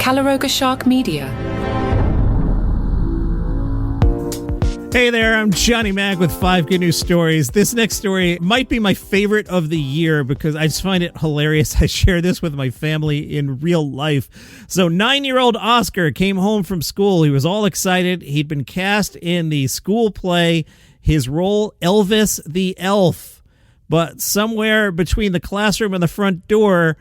Caloroga Shark Media. Hey there, I'm Johnny Mac with 5 good news stories. This next story might be my favorite of the year because I just find it hilarious. I share this with my family in real life. So 9-year-old Oscar came home from school. He was all excited. He'd been cast in the school play, his role, Elvis the Elf. But somewhere between the classroom and the front door,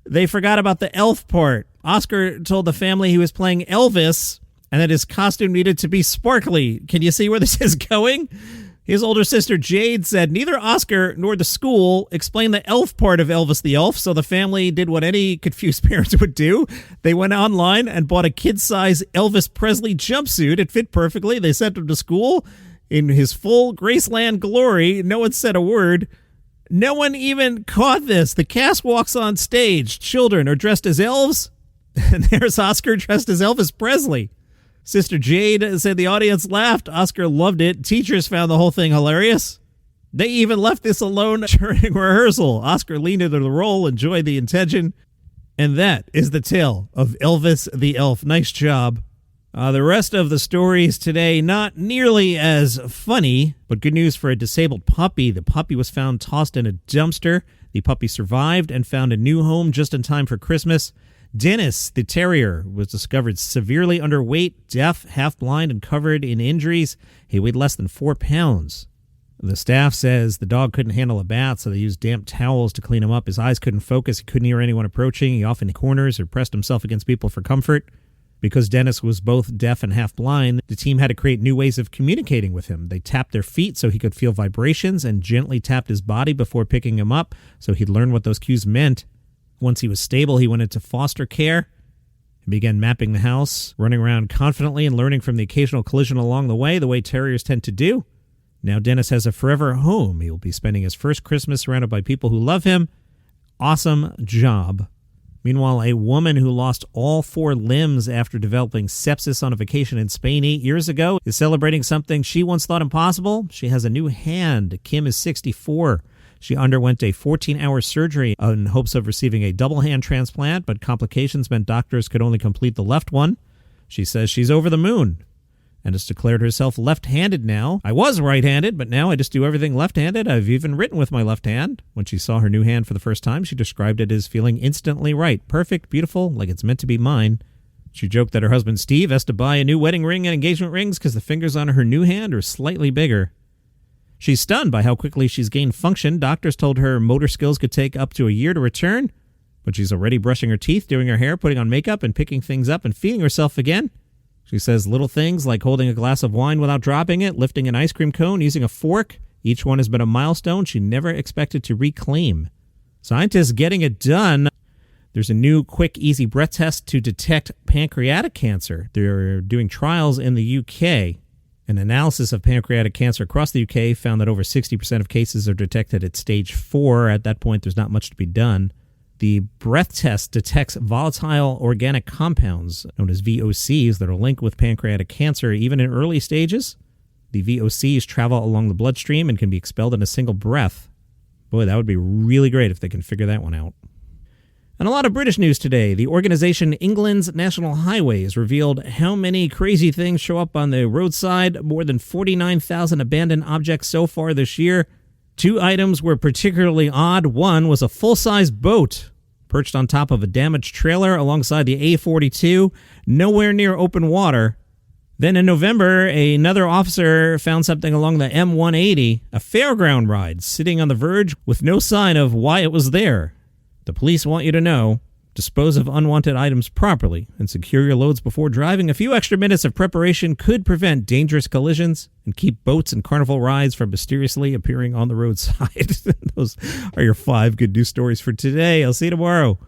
they forgot about the elf part. Oscar told the family he was playing Elvis and that his costume needed to be sparkly. Can you see where this is going? His older sister Jade said neither Oscar nor the school explained the elf part of Elvis the Elf, so the family did what any confused parents would do. They went online and bought a kid-size Elvis Presley jumpsuit. It fit perfectly. They sent him to school in his full Graceland glory. No one said a word. No one even caught this. The cast walks on stage. Children are dressed as elves, and there's Oscar dressed as Elvis Presley. Sister Jade said the audience laughed. Oscar loved it. Teachers found the whole thing hilarious. They even left this alone during rehearsal. Oscar leaned into the role, enjoyed the intention. And that is the tale of Elvis the Elf. Nice job. The rest of the stories today, not nearly as funny, but good news for a disabled puppy. The puppy was found tossed in a dumpster. The puppy survived and found a new home just in time for Christmas. Dennis, the terrier, was discovered severely underweight, deaf, half-blind, and covered in injuries. He weighed less than 4 pounds. The staff says the dog couldn't handle a bath, so they used damp towels to clean him up. His eyes couldn't focus. He couldn't hear anyone approaching. He often corners or pressed himself against people for comfort. Because Dennis was both deaf and half-blind, the team had to create new ways of communicating with him. They tapped their feet so he could feel vibrations and gently tapped his body before picking him up so he'd learn what those cues meant. Once he was stable, he went into foster care and began mapping the house, running around confidently and learning from the occasional collision along the way terriers tend to do. Now Dennis has a forever home. He will be spending his first Christmas surrounded by people who love him. Awesome job. Meanwhile, a woman who lost all 4 limbs after developing sepsis on a vacation in Spain 8 years ago is celebrating something she once thought impossible. She has a new hand. Kim is 64. She underwent a 14-hour surgery in hopes of receiving a double hand transplant, but complications meant doctors could only complete the left one. She says she's over the moon and has declared herself left-handed now. I was right-handed, but now I just do everything left-handed. I've even written with my left hand. When she saw her new hand for the first time, she described it as feeling instantly right. Perfect, beautiful, like it's meant to be mine. She joked that her husband Steve has to buy a new wedding ring and engagement rings because the fingers on her new hand are slightly bigger. She's stunned by how quickly she's gained function. Doctors told her motor skills could take up to a year to return, but she's already brushing her teeth, doing her hair, putting on makeup, and picking things up and feeding herself again. She says little things like holding a glass of wine without dropping it, lifting an ice cream cone, using a fork. Each one has been a milestone she never expected to reclaim. Scientists getting it done. There's a new quick, easy breath test to detect pancreatic cancer. They're doing trials in the UK. An analysis of pancreatic cancer across the UK found that over 60% of cases are detected at stage 4. At that point, there's not much to be done. The breath test detects volatile organic compounds, known as VOCs, that are linked with pancreatic cancer even in early stages. The VOCs travel along the bloodstream and can be expelled in a single breath. Boy, that would be really great if they can figure that one out. And a lot of British news today. The organization England's National Highways revealed how many crazy things show up on the roadside. More than 49,000 abandoned objects so far this year. 2 items were particularly odd. One was a full-size boat perched on top of a damaged trailer alongside the A42, nowhere near open water. Then in November, another officer found something along the M180, a fairground ride, sitting on the verge with no sign of why it was there. The police want you to know, dispose of unwanted items properly and secure your loads before driving. A few extra minutes of preparation could prevent dangerous collisions and keep boats and carnival rides from mysteriously appearing on the roadside. Those are your 5 good news stories for today. I'll see you tomorrow.